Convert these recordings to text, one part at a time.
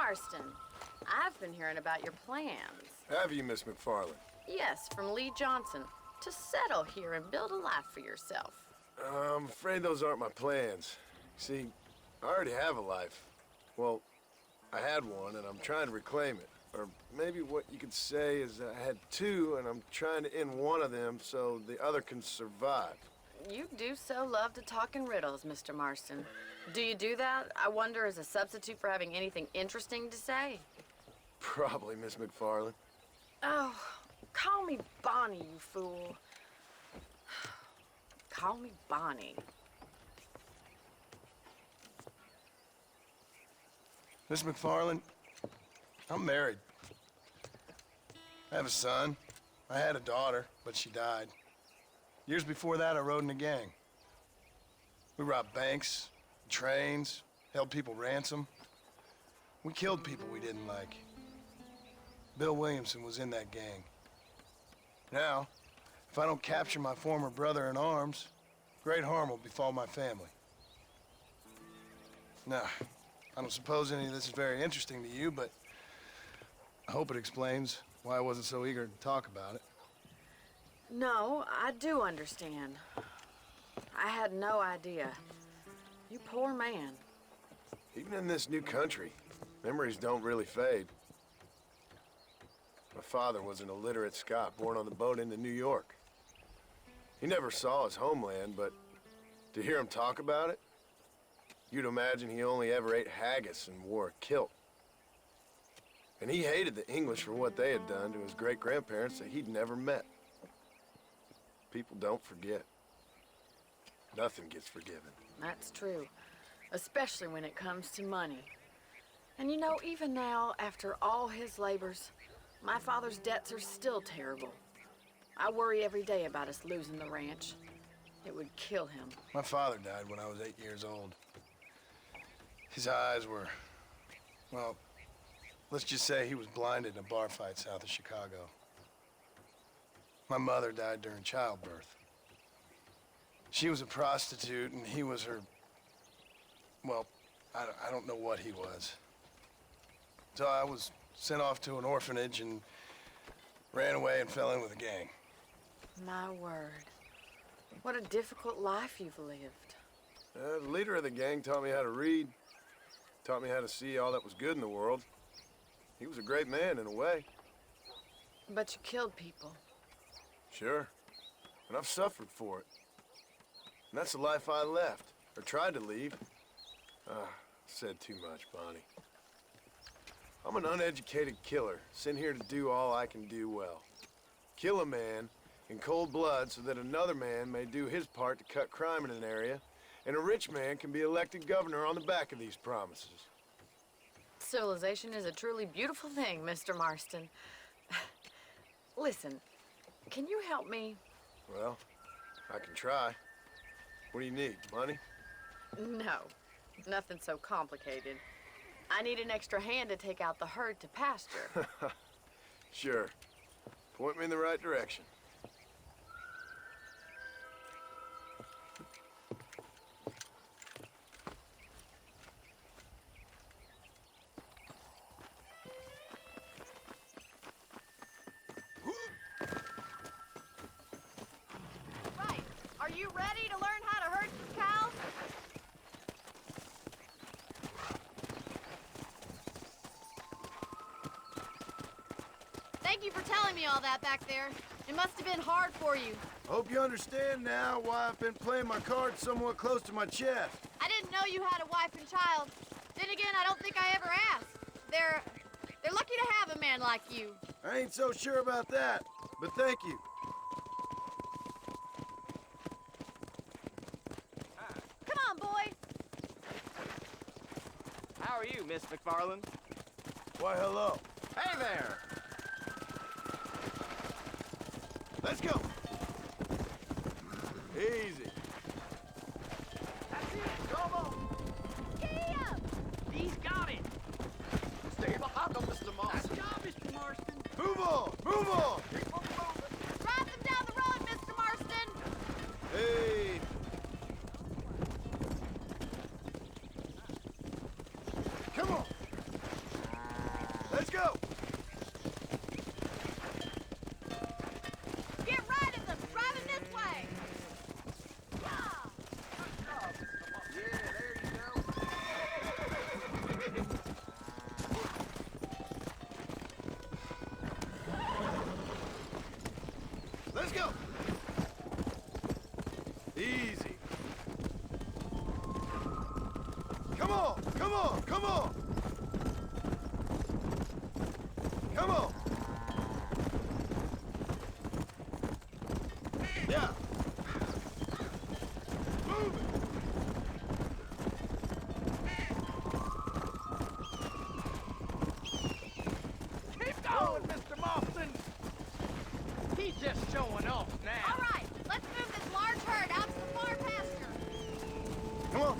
Marston, I've been hearing about your plans. Have you, Miss McFarland? Yes, from Lee Johnson, to settle here and build a life for yourself. I'm afraid those aren't my plans. See, I already have a life. Well, I had one, and I'm trying to reclaim it. Or maybe what you could say is I had two, and I'm trying to end one of them so the other can survive. You do so love to talk in riddles, Mr. Marston. Do you do that, I wonder, as a substitute for having anything interesting to say? Probably, Miss McFarland. Oh, call me Bonnie, you fool. Call me Bonnie. Miss McFarland, I'm married. I have a son. I had a daughter, but she died. Years before that, I rode in a gang. We robbed banks, trains, held people ransom. We killed people we didn't like. Bill Williamson was in that gang. Now, if I don't capture my former brother in arms, great harm will befall my family. Now, I don't suppose any of this is very interesting to you, but I hope it explains why I wasn't so eager to talk about it. No, I do understand. I had no idea. You poor man. Even in this new country, memories don't really fade. My father was an illiterate Scot born on the boat into New York. He never saw his homeland, but to hear him talk about it, you'd imagine he only ever ate haggis and wore a kilt. And he hated the English for what they had done to his great-grandparents that he'd never met. People don't forget. Nothing gets forgiven. That's true, especially when it comes to money. And you know, even now, after all his labors, my father's debts are still terrible. I worry every day about us losing the ranch. It would kill him. My father died when I was 8 years old. His eyes were, well, let's just say he was blinded in a bar fight south of Chicago. My mother died during childbirth. She was a prostitute, and he was her, well, I don't know what he was. So I was sent off to an orphanage and ran away and fell in with a gang. My word. What a difficult life you've lived. The leader of the gang taught me how to read, taught me how to see all that was good in the world. He was a great man in a way. But you killed people. Sure. And I've suffered for it. And that's the life I left, or tried to leave. Said too much, Bonnie. I'm an uneducated killer, sent here to do all I can do well. Kill a man in cold blood so that another man may do his part to cut crime in an area, and a rich man can be elected governor on the back of these promises. Civilization is a truly beautiful thing, Mr. Marston. Listen, can you help me? Well, I can try. What do you need, money? No, nothing so complicated. I need an extra hand to take out the herd to pasture. Sure. Point me in the right direction. Right. Are you ready to learn how to herd some cows? Thank you for telling me all that back there. It must have been hard for you. Hope you understand now why I've been playing my cards somewhat close to my chest. I didn't know you had a wife and child. Then again, I don't think I ever asked. They're lucky to have a man like you. I ain't so sure about that, but thank you. Come on, boys. How are you, Miss McFarland? Why, hello. Hey there! Let's go. Easy. That's it, come on! Giddy up! He's got it! Stay behind them, Mr. Moss. Good job, Mr. Marston! Move on! Move on! Drive them down the road, Mr. Marston! Hey! Come on! Come on! Come on! Yeah! Move it! Keep going, Mr. Marston. He's just showing off now. All right, let's move this large herd out to the far pasture. Come on!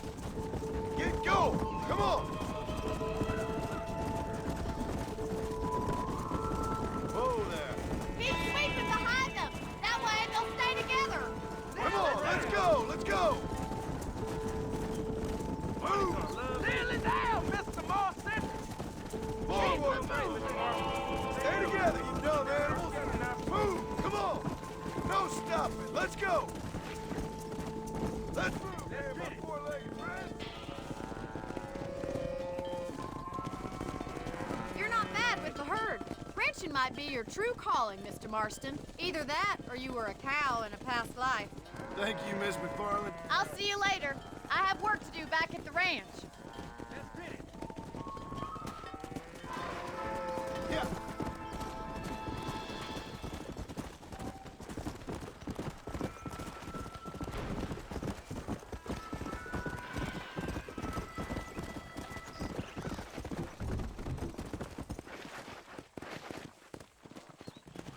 Get going! Come on! Whoa there! Keep sweeping behind them. That way they'll stay together. Come on, let's go! Let's go! Move! Nearly down, Mr. Marston. Forward! Stay together, you dumb animals! Move! Come on! No stopping! Let's go! Let's move! Hey, my four-legged friend! You're not bad with the herd. Ranching might be your true calling, Mr. Marston. Either that, or you were a cow in a past life. Thank you, Miss McFarland. I'll see you later. I have work to do back at the ranch. Yeah.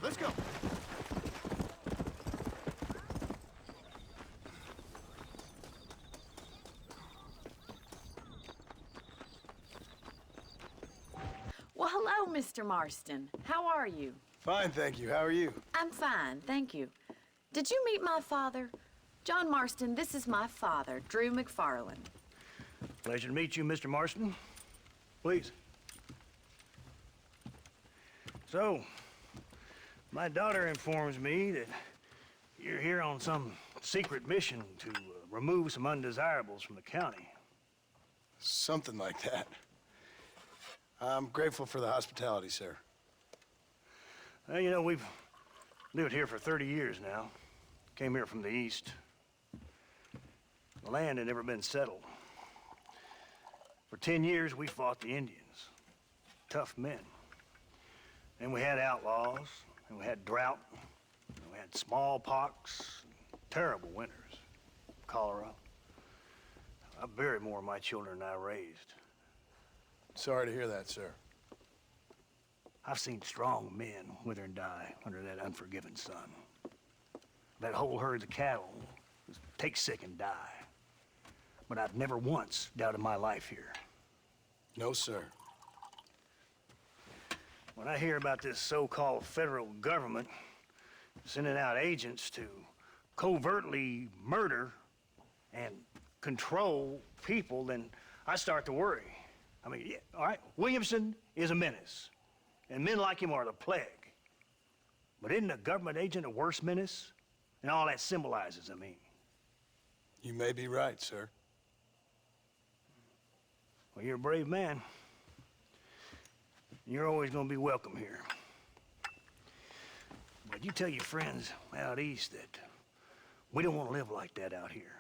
Let's go. Well, hello, Mr. Marston. How are you? Fine, thank you. How are you? I'm fine, thank you. Did you meet my father? John Marston, this is my father, Drew McFarland. Pleasure to meet you, Mr. Marston. Please. So, my daughter informs me that you're here on some secret mission to remove some undesirables from the county. Something like that. I'm grateful for the hospitality, sir. Well, you know, we've lived here for 30 years now. Came here from the east. The land had never been settled. For 10 years, we fought the Indians. Tough men. Then we had outlaws, and we had drought, and we had smallpox, terrible winters, cholera. I buried more of my children than I raised. Sorry to hear that, sir. I've seen strong men wither and die under that unforgiving sun. That whole herds of cattle take sick and die. But I've never once doubted my life here. No, sir. When I hear about this so-called federal government sending out agents to covertly murder and control people, then I start to worry. I mean, yeah, all right, Williamson is a menace, and men like him are the plague. But isn't a government agent a worse menace? And all that symbolizes, I mean. You may be right, sir. Well, you're a brave man. You're always gonna be welcome here. But you tell your friends out east that we don't want to live like that out here.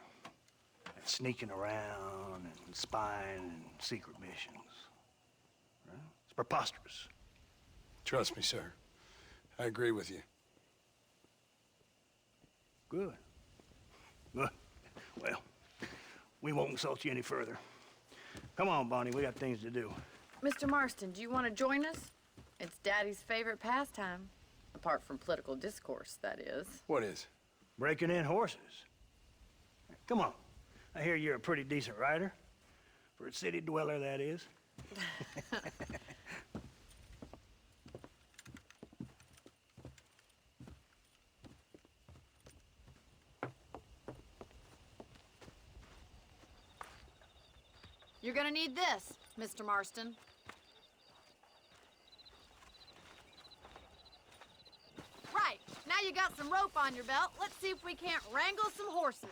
That sneaking around and spying and secret missions. Right? It's preposterous. Trust me, sir. I agree with you. Good. Good. Well, we won't insult you any further. Come on, Bonnie, we got things to do. Mr. Marston, do you want to join us? It's Daddy's favorite pastime. Apart from political discourse, that is. What is? Breaking in horses. Come on. I hear you're a pretty decent rider. For a city dweller, that is. You're gonna need this, Mr. Marston. Right, now you got some rope on your belt. Let's see if we can't wrangle some horses.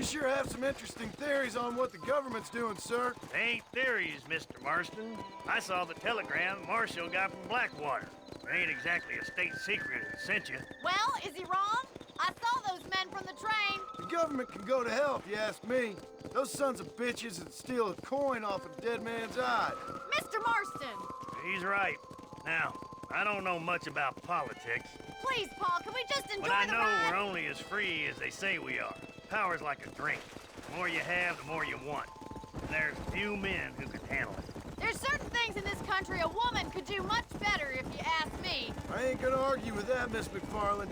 You sure have some interesting theories on what the government's doing, sir. They ain't theories, Mr. Marston. I saw the telegram Marshall got from Blackwater. It ain't exactly a state secret that sent you. Well, is he wrong? I saw those men from the train. The government can go to hell if you ask me. Those sons of bitches that steal a coin off a dead man's eye. Mr. Marston! He's right. Now, I don't know much about politics, Please, Paul, can we just enjoy but I the know ride? we're only as free as they say we are. Power's like a drink. The more you have, the more you want. And there's few men who can handle it. There's certain things in this country a woman could do much better, if you ask me. I ain't gonna argue with that, Miss McFarland.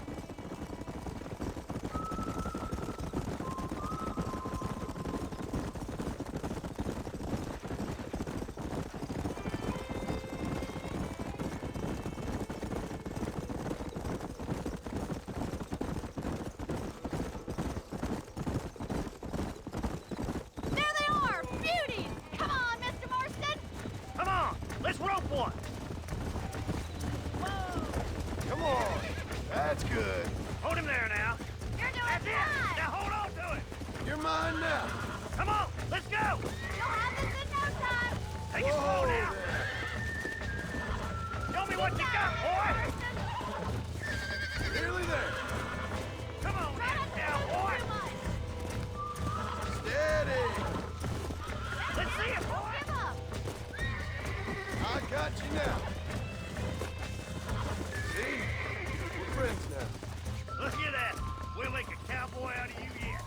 There they are! Beauties! Come on, Mr. Marston! Come on, let's rope one. Come on. That's good. Hold him there now. You're doing That's it. fine! Now hold on to it. You're mine now. Come on, let's go. You'll have this in no time! Take it slow now. there. Show me what you got, boy. Nearly there. Come on, Try not to now, move boy. too much. Steady. Let's see it, boy. Give up! I got you now. See? We're friends now. Look at that. We'll make a cowboy out of you yet.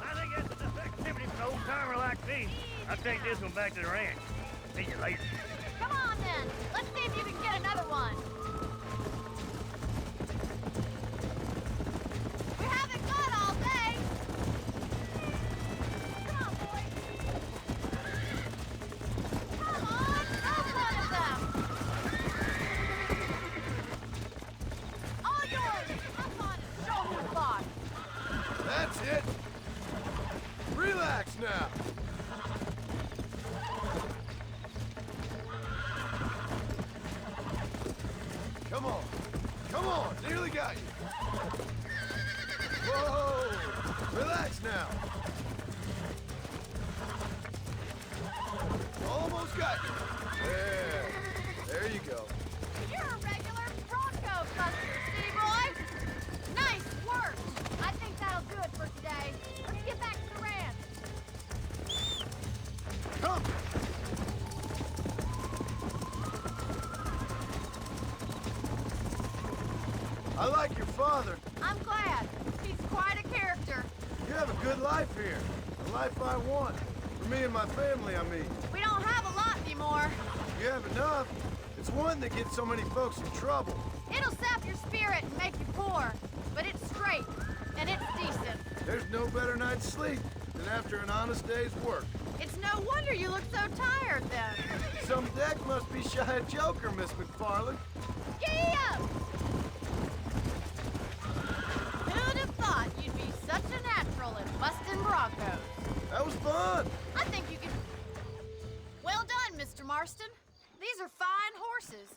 I think that's enough activity for an old-timer like me. I'll take this one back to the ranch. See you later. Come on, then. Let's see if you can get another one. We haven't got all day. Come on, boys. Come on, grab one of them. All yours. Up on his shoulder block. That's it. Relax now. Come on. Come on. Nearly got you. Whoa. Relax now. Almost got you. There. There you go. You're a regular Bronco buster, city boy. Nice work. I think that'll do it for today. Let's get back to the ranch. Come. I like your father. I'm glad. He's quite a character. You have a good life here. The life I want. For me and my family, I mean. We don't have a lot anymore. You have enough. It's one that gets so many folks in trouble. It'll sap your spirit and make you poor. But it's straight. And it's decent. There's no better night's sleep than after an honest day's work. It's no wonder you look so tired then. Some deck must be shy of Joker, Miss McFarland. Giddy up! Who'd have thought you'd be such a natural at busting Broncos? That was fun. I think you can... Well done, Mr. Marston. These are fine horses.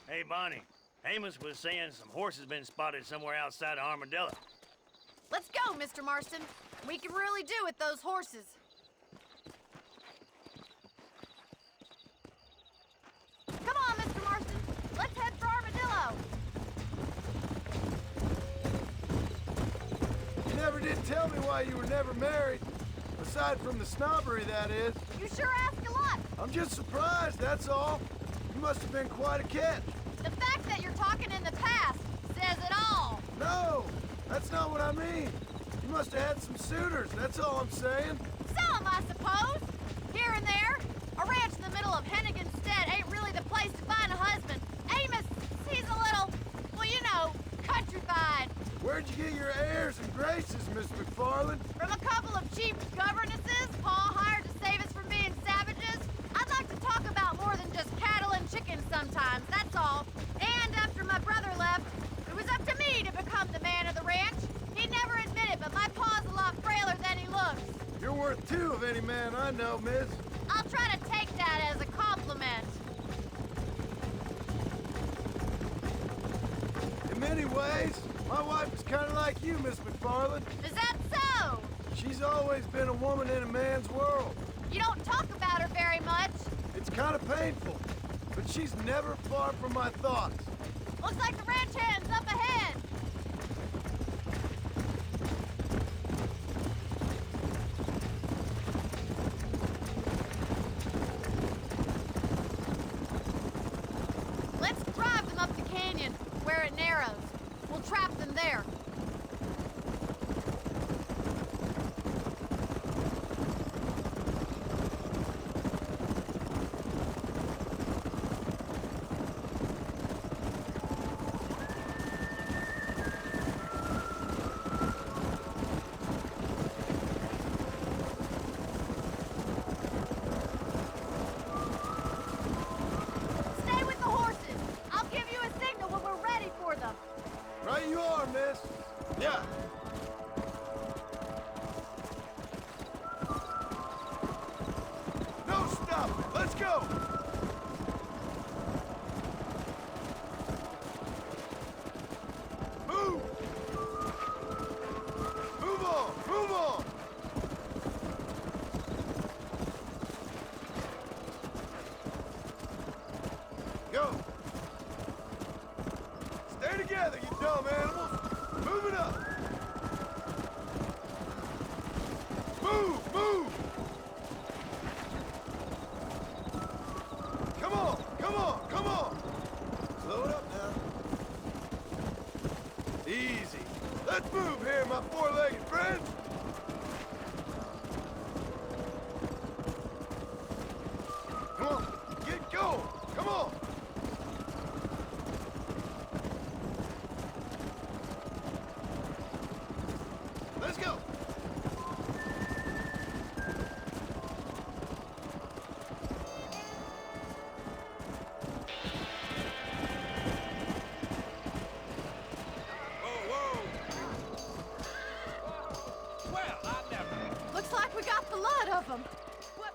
Hey, Bonnie. Amos was saying some horses been spotted somewhere outside of Armadillo. Let's go, Mr. Marston. We can really do with those horses. Come on, Mr. Marston. Let's head for Armadillo. You never did tell me why you were never married. Aside from the snobbery, that is. You sure ask a lot. I'm just surprised, that's all. You must have been quite a catch. The fact that you're talking in the past says it all. No, that's not what I mean. You must have had some suitors, that's all I'm saying. Some, I suppose. Here and there. A ranch in the middle of Hennigan's Stead ain't really the place to find a husband. Amos, he's a little, well, you know, countrified. Where'd you get your airs and graces, Miss McFarland? From a couple of cheap governesses Paul hired to save us from being savages. I'd like to talk about more than just cattle and chickens sometimes, that's all. And after my brother left, it was up to me to become the man of the ranch. He never admitted, but my pa's a lot frailer than he looks. You're worth two of any man I know, miss. I'll try to take that as a compliment. In many ways, my wife is kind of like you, Miss McFarland. Is that so? She's always been a woman in a man's world. You don't talk about her very much. It's kind of painful, but she's never far from my thoughts. Looks like the ranch hand's up ahead. Let's drive them up the canyon, where it narrows. We'll trap them there. Stay with the horses. I'll give you a signal when we're ready for them. Right you are, miss. Yeah. No stopping. Let's go. Move. Move on. Move on. Go. Stay together, you dumb animals. Move it up. Move, move. Come on, come on, come on. Slow it up now. Easy. Let's move here, my four-legged friends. Come on, get going. Come on. Let's go. Well, I never. Looks like we got the lot of them. What?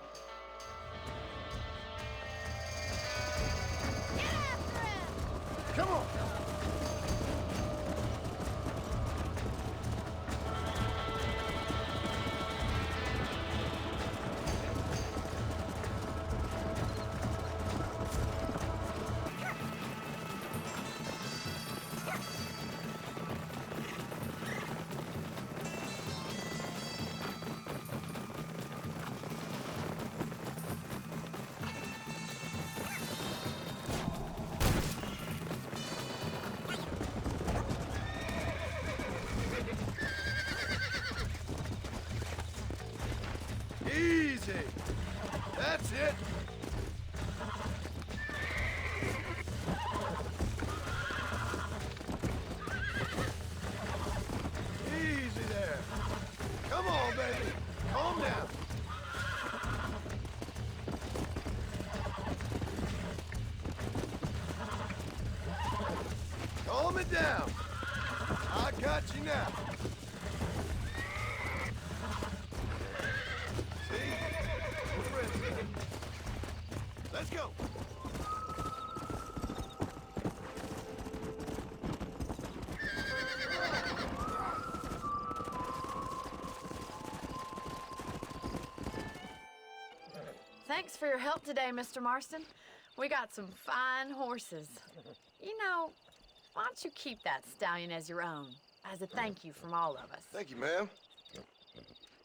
Get after him! Come on. Easy. That's it. Easy there. Come on, baby. Calm down. Calm it down. I got you now. See? We're friends. Let's go. Thanks for your help today, Mr. Marston. We got some fine horses. You know, why don't you keep that stallion as your own, as a thank you from all of us? Thank you, ma'am.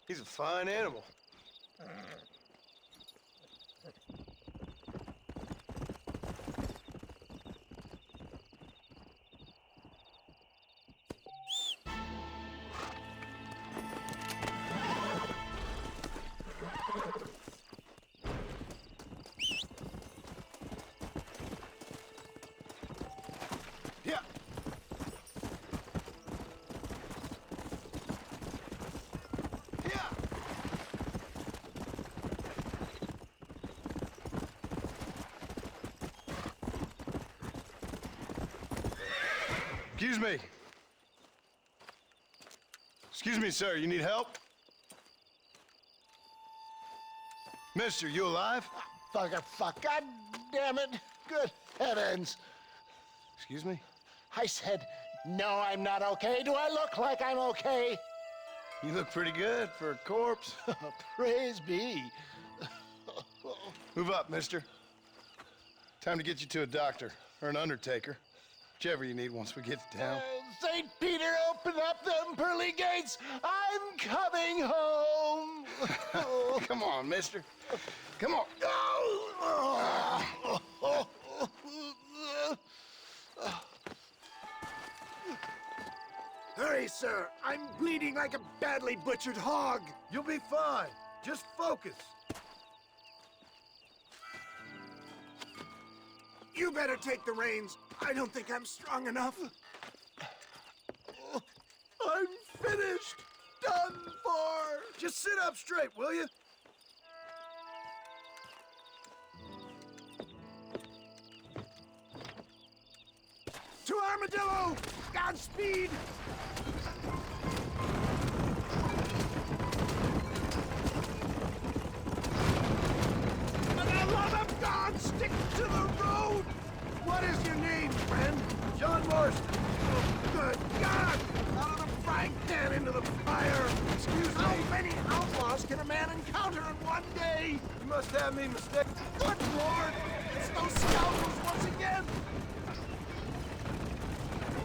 He's a fine animal. Yeah. Yeah. Excuse me. Excuse me, sir. You need help? Mister, you alive? Fuck. God damn it. Good heavens. Excuse me? I said, no, I'm not okay. Do I look like I'm okay? You look pretty good for a corpse. Praise be. Move up, mister. Time to get you to a doctor or an undertaker. Whichever you need once we get to town. St. Peter, open up them pearly gates. I'm coming home. Come on, mister. Come on. Hurry, sir. I'm bleeding like a badly butchered hog. You'll be fine. Just focus. You better take the reins. I don't think I'm strong enough. I'm finished. Done for. Just sit up straight, will you? To Armadillo! Godspeed! For the love of God, stick to the road! What is your name, friend? John Marston. Oh, good God! Out of the frying pan into the fire! Excuse me. How many outlaws can a man encounter in one day? You must have me mistaken. Good Lord! It's those scoundrels once again!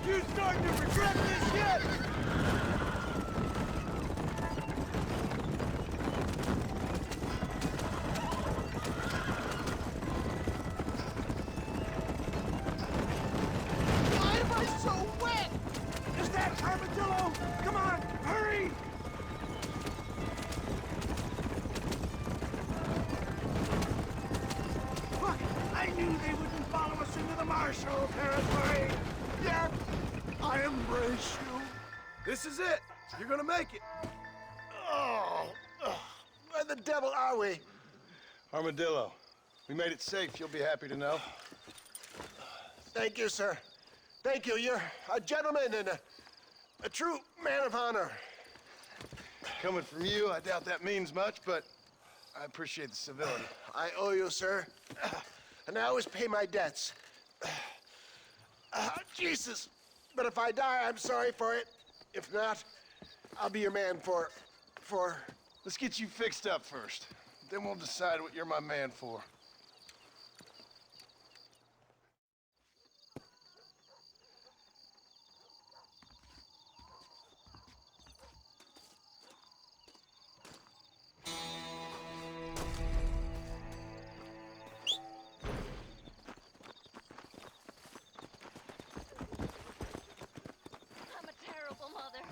You starting to regret this yet? Why am I so wet? Is that Armadillo? Come on, hurry! Fuck! I knew they wouldn't follow us into the Marshall territory. Yeah, I embrace you. This is it. You're gonna make it. Where the devil are we? Armadillo. We made it safe, you'll be happy to know. Thank you, sir. Thank you. You're a gentleman and a true man of honor. Coming from you, I doubt that means much, but I appreciate the civility. I owe you, sir. And I always pay my debts. Jesus. But if I die, I'm sorry for it. If not, I'll be your man for... Let's get you fixed up first. Then we'll decide what you're my man for. I'm a terrible mother.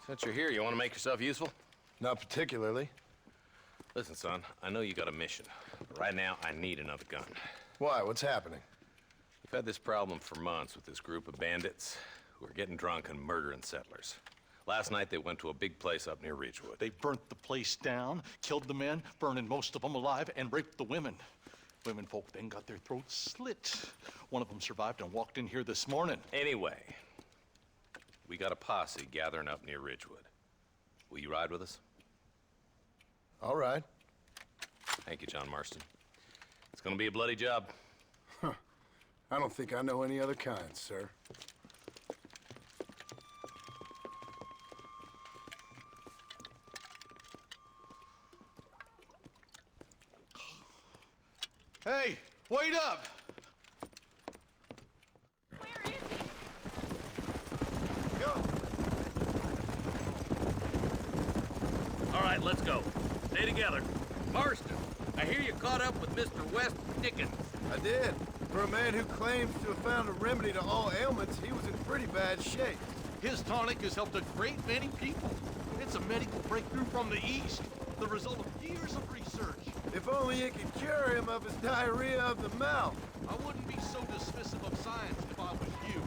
Since you're here, you want to make yourself useful? Not particularly. Listen, son, I know you got a mission, but right now I need another gun. Why? What's happening? We've had this problem for months with this group of bandits who are getting drunk and murdering settlers. Last night they went to a big place up near Ridgewood. They burnt the place down, killed the men, burning most of them alive, and raped the women. Women folk then got their throats slit. One of them survived and walked in here this morning. Anyway, we got a posse gathering up near Ridgewood. Will you ride with us? All right. Thank you, John Marston. It's gonna be a bloody job. I don't think I know any other kind, sir. Hey, wait up! Where is he? Go! All right, let's go. Stay together. Marston, I hear you caught up with Mr. West Dickens. I did. For a man who claims to have found a remedy to all ailments, he was in pretty bad shape. His tonic has helped a great many people. It's a medical breakthrough from the East, the result of years of research. If only it could cure him of his diarrhea of the mouth. I wouldn't be so dismissive of science if I was you.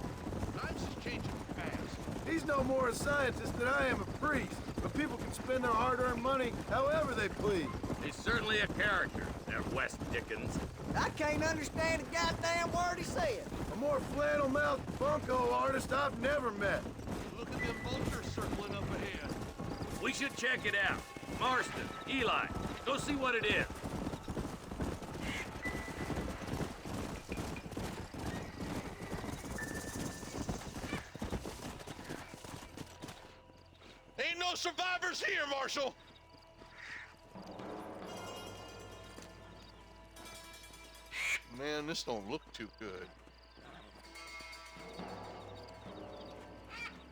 Times is changing fast. He's no more a scientist than I am a priest. But people can spend their hard-earned money however they please. He's certainly a character, that West Dickens. I can't understand a goddamn word he said. A more flannel-mouthed bunco artist I've never met. Look at them vultures circling up ahead. We should check it out. Marston, Eli, go see what it is. survivors here, Marshal! Man, this don't look too good.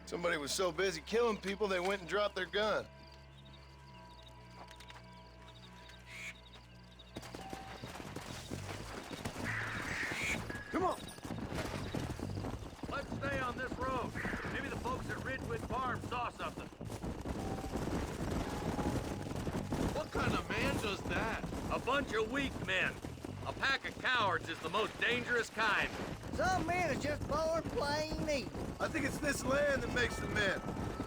Somebody was so busy killing people, they went and dropped their gun. Come on. Let's stay on this road. Maybe the folks at Ridgewood Farm saw something. What kind of man does that? A bunch of weak men. A pack of cowards is the most dangerous kind. Some men are just born plain evil. I think it's this land that makes the men,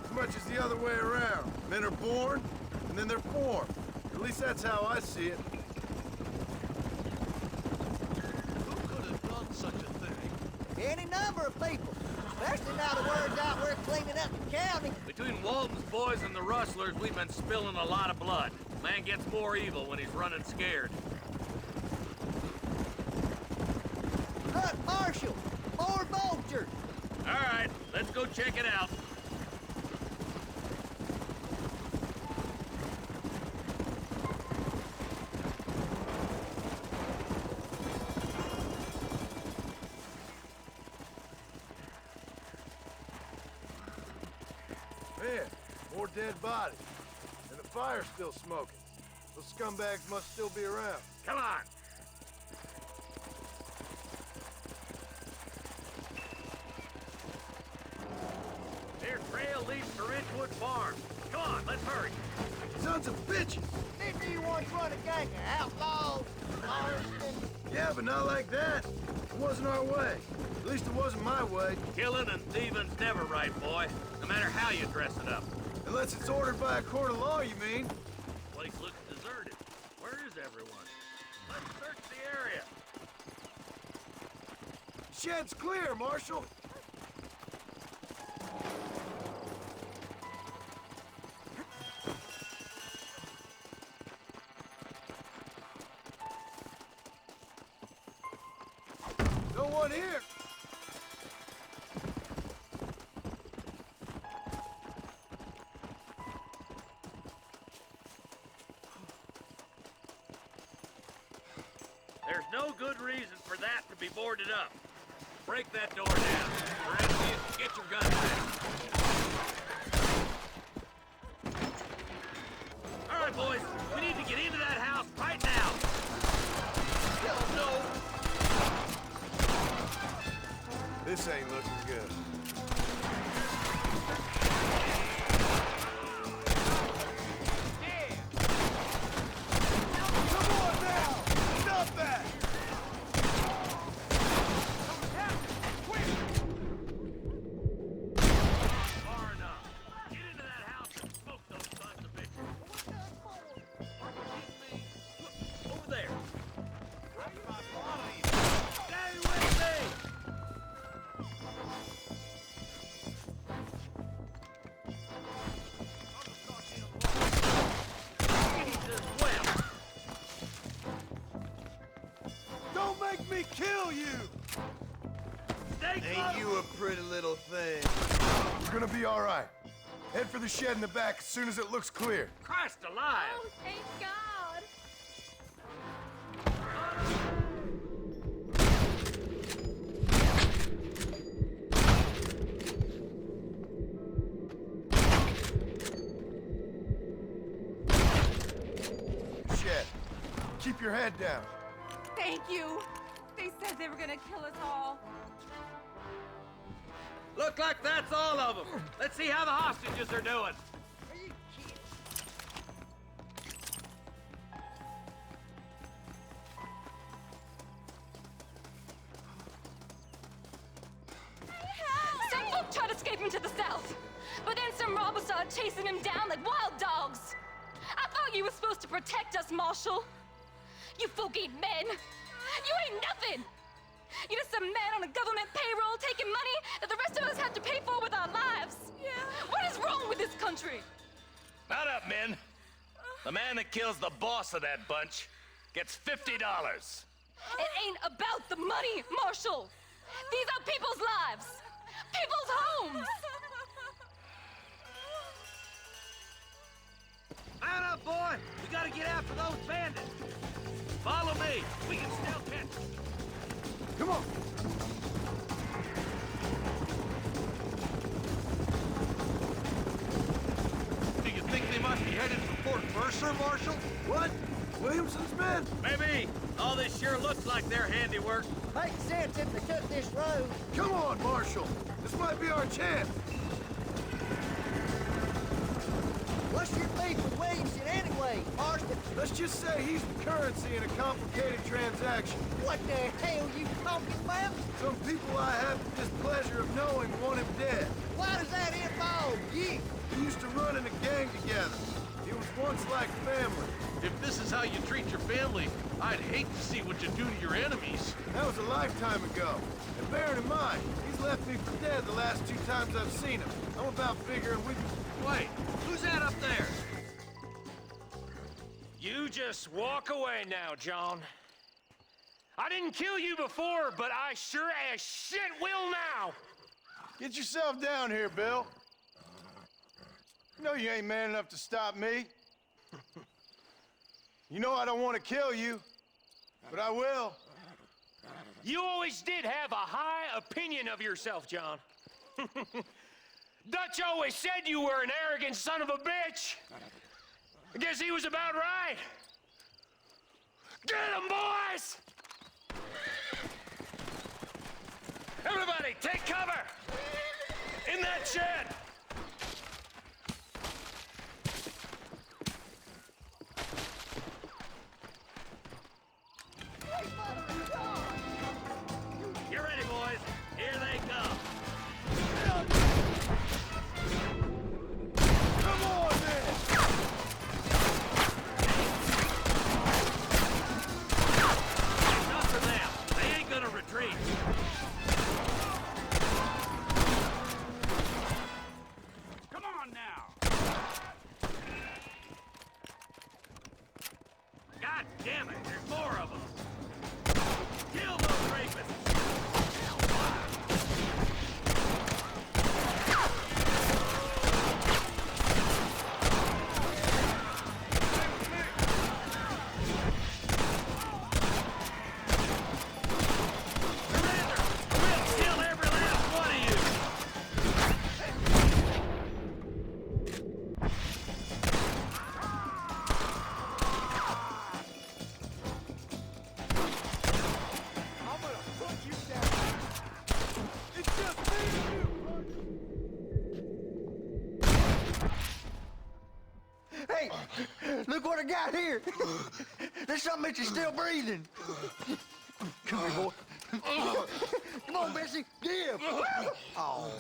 as much as the other way around. Men are born, and then they're formed. At least that's how I see it. Who could have done such a thing? Any number of people. Especially now the word's out we're cleaning up the county. Between Walton's boys and the rustlers, we've been spilling a lot of blood. Man gets more evil when he's running scared. Look, Marshal! More vultures! All right, let's go check it out. Man, more dead bodies. And the fire's still smoking. Those scumbags must still be around. Come on. Their trail leads to Ridgewood Farm. Come on, let's hurry. Sons of bitches! Didn't you once run a gang of outlaws? Marston? Yeah, but not like that. It wasn't our way. At least it wasn't my way. Killing and thieving's never right, boy. No matter how you dress it up. Unless it's ordered by a court of law, you mean? Place looks deserted. Where is everyone? Let's search the area. Shed's clear, Marshal. No one here. There's no good reason for that to be boarded up. Break that door down. Or else you get your gun ready. All right, boys. We need to get into that house right now. No! This ain't looking good. Come on now! Stop that! Far enough. Get into that house and smoke those sons of bitches. Look, over there. Stay with me! Jesus wept. Don't make me kill you! Stay close. Ain't you a pretty little thing? We're gonna be all right. Head for the shed in the back as soon as it looks clear. Christ alive! Oh, thank God. Shed. Keep your head down. Thank you. They said they were gonna kill us all. Look like that's all of them. Let's see how the hostages are doing. Some folk tried escaping to the south, but then some robbers started chasing him down like wild dogs. I thought you were supposed to protect us, Marshal. You folk ain't men. You ain't nothing. You're just a man on a government payroll taking money that the rest of us have to pay for with our lives. Yeah. What is wrong with this country? Mount up, men. The man that kills the boss of that bunch gets $50. It ain't about the money, Marshal. These are people's lives, people's homes. Mount up, boy! We gotta get after those bandits! Follow me! We can still catch them! Come on! Do you think they might be headed for Fort Mercer, Marshal? What? Williamson's men? Maybe! All this sure looks like their handiwork. Makes sense if they took this road. Come on, Marshal. This might be our chance. What's your beef with Williamson anyway, Marston? Let's just say he's the currency in a complicated transaction. What the hell you talking about? Some people I have the displeasure of knowing want him dead. Why does that involve you? We used to run in a gang together. It was once like family. If this is how you treat your family, I'd hate to see what you do to your enemies. That was a lifetime ago. And bearing in mind, he's left me for dead the last 2 times I've seen him. I'm about figuring we can... Wait, who's that up there? You just walk away now, John. I didn't kill you before, but I sure as shit will now! Get yourself down here, Bill. You know you ain't man enough to stop me. You know I don't want to kill you, but I will. You always did have a high opinion of yourself, John. Dutch always said you were an arrogant son of a bitch. I guess he was about right. Get him, boys! Everybody, take cover! In that shed! You ready, boys? Here they come. Come on, then! Not for them. They ain't gonna retreat. Come on now. God damn it, there's more of them. Kill those rapists. Surrender! We'll kill every last one of you! I'm gonna put you down. It's just me and you. Hey, look what I got here. There's something that you're still breathing. Come here, boy. Come on, Bessie. Give. Oh.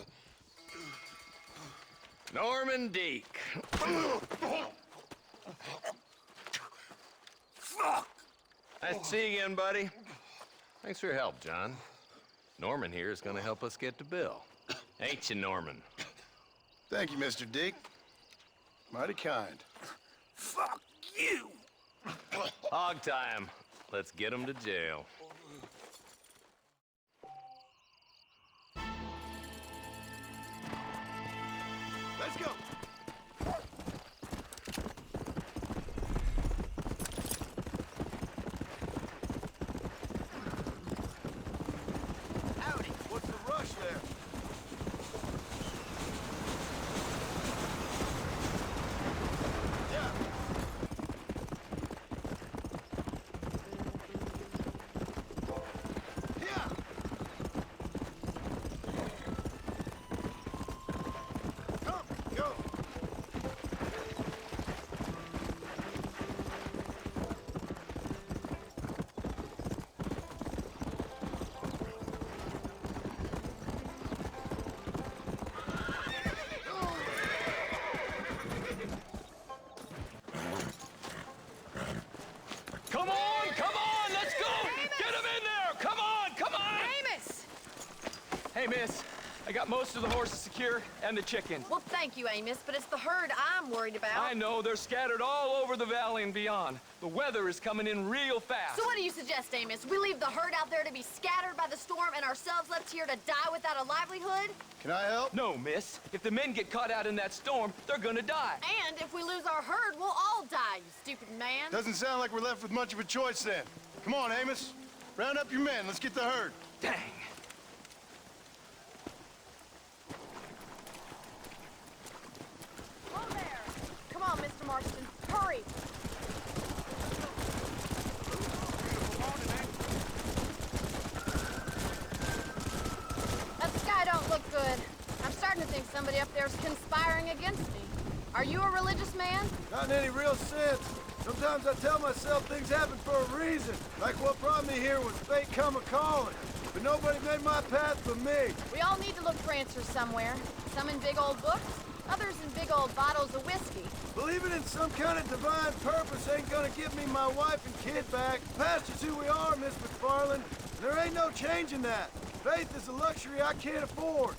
Norman Deek. Nice to see you again, buddy. Thanks for your help, John. Norman here is gonna help us get to Bill. Ain't you, Norman? Thank you, Mr. Deke. Mighty kind. Fuck you. Hog time. Let's get him to jail. Let's go. Howdy. What's the rush there? Yeah. Yeah. Come, go. Come on, let's go! Get him in there! Come on! Amos! Hey, miss. I got most of the horses secure and the chicken. Well, thank you, Amos, but it's the herd I'm worried about. I know, they're scattered all over the valley and beyond. The weather is coming in real fast. So what do you suggest, Amos? We leave the herd out there to be scattered by the storm and ourselves left here to die without a livelihood? Can I help? No, miss. If the men get caught out in that storm, they're gonna die. And if we lose our herd, we'll all die, you stupid man. Doesn't sound like we're left with much of a choice then. Come on, Amos. Round up your men. Let's get the herd. Dang. Whoa there! Come on, Mr. Marston. Hurry! That sky don't look good. I'm starting to think somebody up there's conspiring against me. Are you a religious man? Not in any real sense. Sometimes I tell myself things happen for a reason. Like what brought me here was fate come a-calling. But nobody made my path but me. We all need to look for answers somewhere. Some in big old books, others in big old bottles of whiskey. Believing in some kind of divine purpose ain't gonna give me my wife and kid back. Past is who we are, Miss McFarland. There ain't no changing that. Faith is a luxury I can't afford.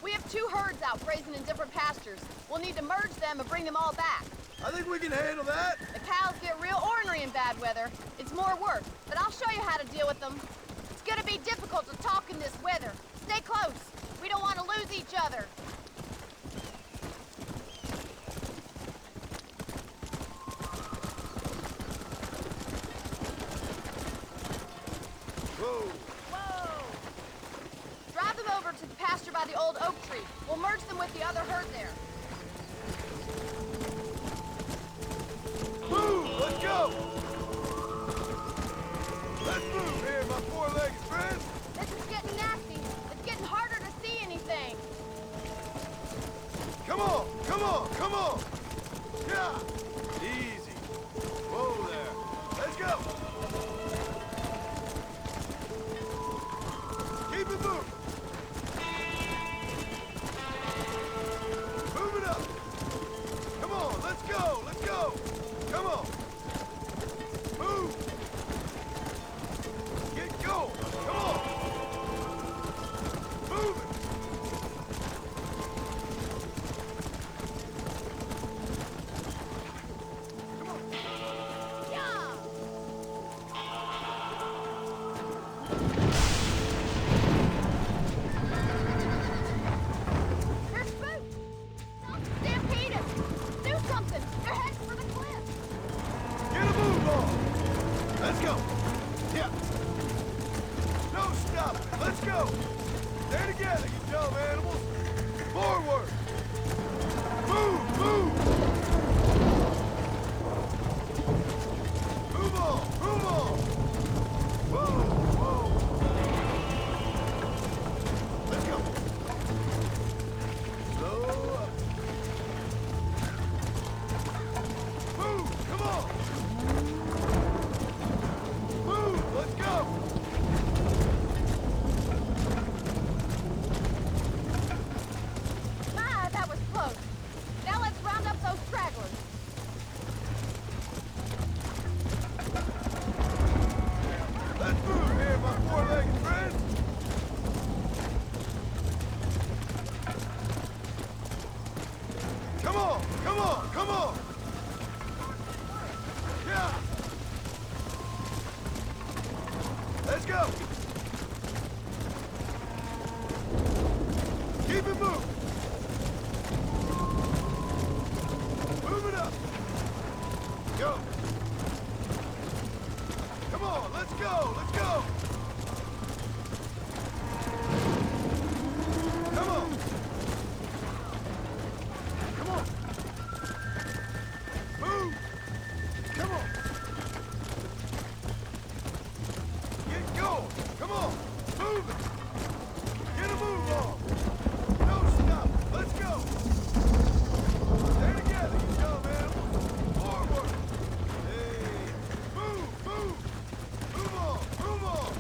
We have 2 herds out grazing in different pastures. We'll need to merge them and bring them all back. I think we can handle that. The cows get real ornery in bad weather. It's more work, but I'll show you how to deal with them. It's gonna be difficult to talk in this weather. Stay close. We don't want to lose each other. Whoa. Whoa! Drive them over to the pasture by the old oak tree. We'll merge them with the other herd there. Move! Let's go! Let's move here, my four-legged friends! This is getting nasty. It's getting harder to see anything. Come on! Come on! Come on! Yeah! Easy. Whoa there. Let's go! Keep it moving! Move it up! Come on, let's go! Let's go! Come on! Move! Get going! Come on! Move it! Come on! Yeah! They're spooked! Don't stampede us! Do something! They're heading for the cliff! Get a move on! Let's go! Yeah! No stop! Let's go! Stay together, you dumb animals! Forward! Move! Move! Move on! Move on! Whoa! Whoa! Let's go! Slow up! Move! Come on! Move! Let's go! My, that was close. Now let's round up those stragglers. Let's move here, my four-legged friends! Come on! Come on! Come on! Yeah! Let's go! Keep it moving! Move it up! Go! Come on, let's go! Let's go! Come on! Come on! Move! Come on! Get going! Come on! Move it! Get a move on! No stop! Let's go! Stay together, you dumb animals! Forward! Hey! Move! Move! Move on! Move on!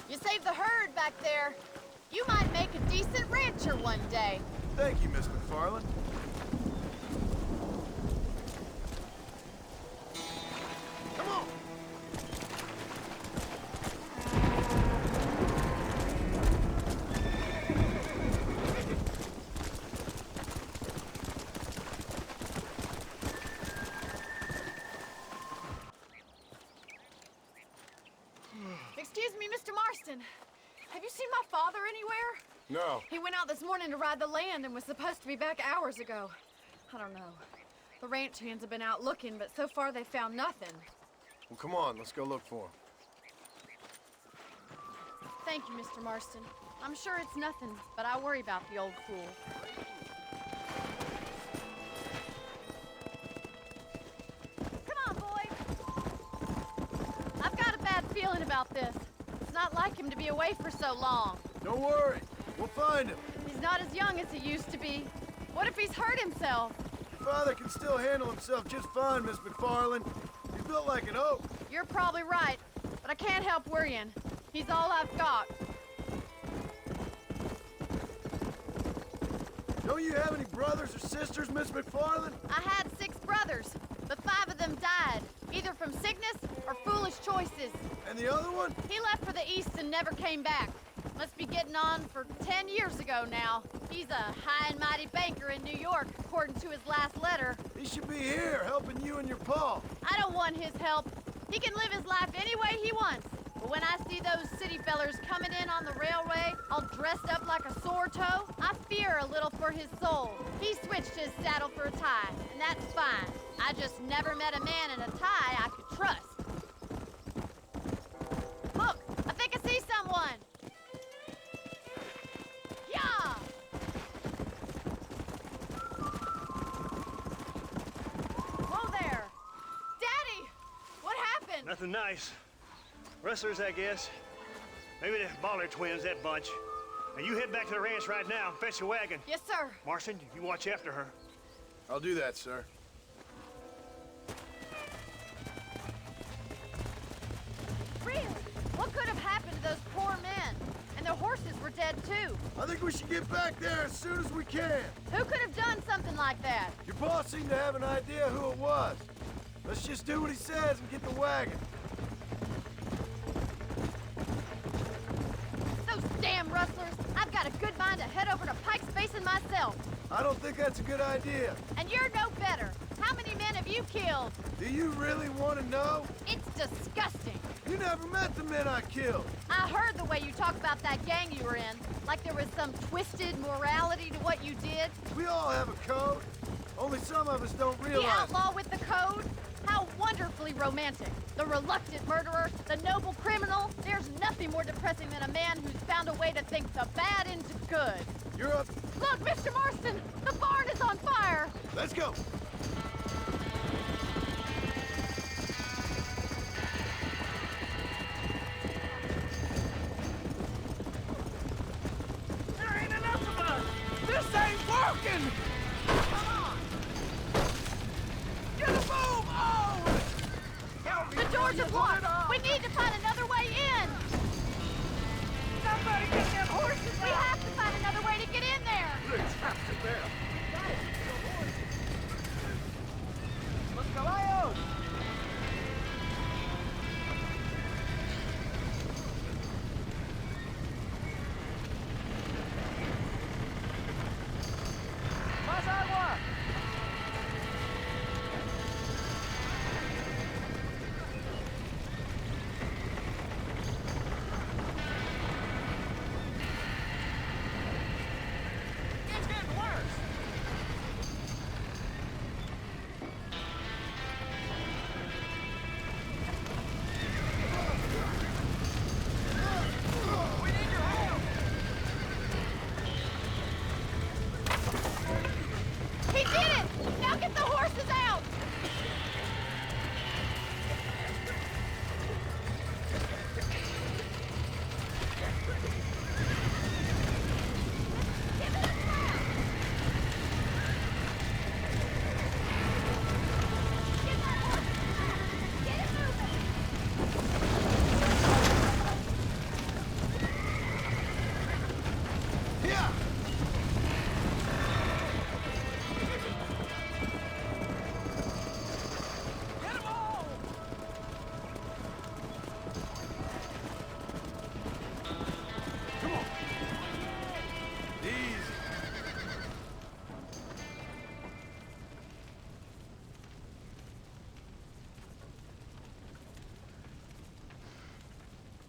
You saved the herd back there. You might make a decent rancher one day. Thank you, Miss McFarland. Come on! Excuse me, Mr. Marston. Have you seen my father anywhere? No. He went out this morning to ride the land and was supposed to be back hours ago. I don't know. The ranch hands have been out looking, but so far they found nothing. Well, come on, let's go look for him. Thank you, Mr. Marston. I'm sure it's nothing, but I worry about the old fool. Come on, boys. I've got a bad feeling about this. It's not like him to be away for so long. Don't worry. We'll find him. He's not as young as he used to be. What if he's hurt himself? Your father can still handle himself just fine, Miss McFarland. He's built like an oak. You're probably right, but I can't help worrying. He's all I've got. Don't you have any brothers or sisters, Miss McFarland? I had 6 brothers, but 5 of them died, either from sickness or foolish choices. And the other one? He left for the east and never came back. Must be getting on for 10 years ago now. He's a high and mighty banker in New York, according to his last letter. He should be here, helping you and your pa. I don't want his help. He can live his life any way he wants. But when I see those city fellers coming in on the railway, all dressed up like a sore toe, I fear a little for his soul. He switched his saddle for a tie, and that's fine. I just never met a man in a tie I could trust. Look, I think I see someone. Yeah! Whoa there! Daddy! What happened? Nothing nice. Rustlers, I guess. Maybe the Baller twins, that bunch. Now you head back to the ranch right now and fetch the wagon. Yes, sir. Marston, you watch after her. I'll do that, sir. Really? What could have happened to those poor men? And their horses were dead, too. I think we should get back there as soon as we can. Who could have done something like that? Your boss seemed to have an idea who it was. Let's just do what he says and get the wagon. Those damn rustlers! I've got a good mind to head over to Pike's Basin myself. I don't think that's a good idea. And you're no better. How many men have you killed? Do you really want to know? It's disgusting. You never met the men I killed. I heard the way you talk about that gang you were in, like there was some twisted morality to what you did. We all have a code. Only some of us don't realize. The outlaw with the code? How wonderfully romantic. The reluctant murderer, the noble criminal. There's nothing more depressing than a man who's found a way to think the bad into good. You're up. Look, Mr. Marston, the barn is on fire. Let's go. There ain't enough of us! This ain't working! Come on! Get a move! Oh! The doors are blocked. We need to find another way in. Somebody get them horses We out! have to find another way to get in there. Let's have to bear. Los caballos! Más agua!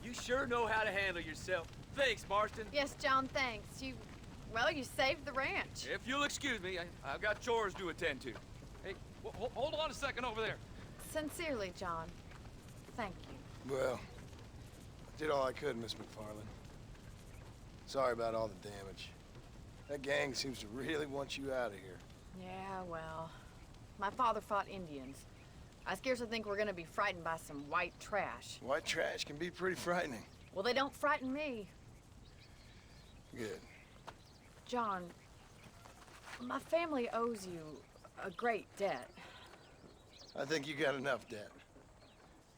You sure know how to handle yourself. Thanks, Marston. Yes, John, thanks. Well, you saved the ranch. If you'll excuse me, I've got chores to attend to. Hey, hold on a second over there. Sincerely, John. Thank you. Well, I did all I could, Miss McFarland. Sorry about all the damage. That gang seems to really want you out of here. Yeah, well, my father fought Indians. I scarcely think we're gonna be frightened by some white trash. White trash can be pretty frightening. Well, they don't frighten me. Good. John, my family owes you a great debt. I think you got enough debt.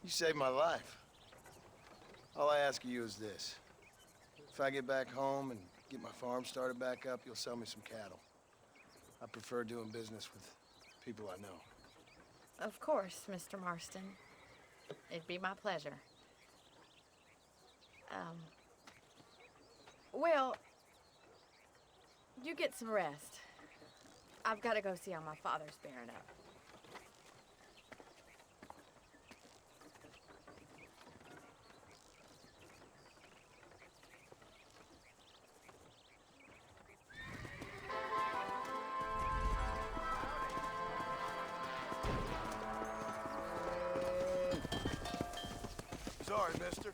You saved my life. All I ask of you is this. If I get back home and get my farm started back up, you'll sell me some cattle. I prefer doing business with people I know. Of course, Mr. Marston. It'd be my pleasure. Well, you get some rest. I've got to go see how my father's bearing up. Sorry, mister.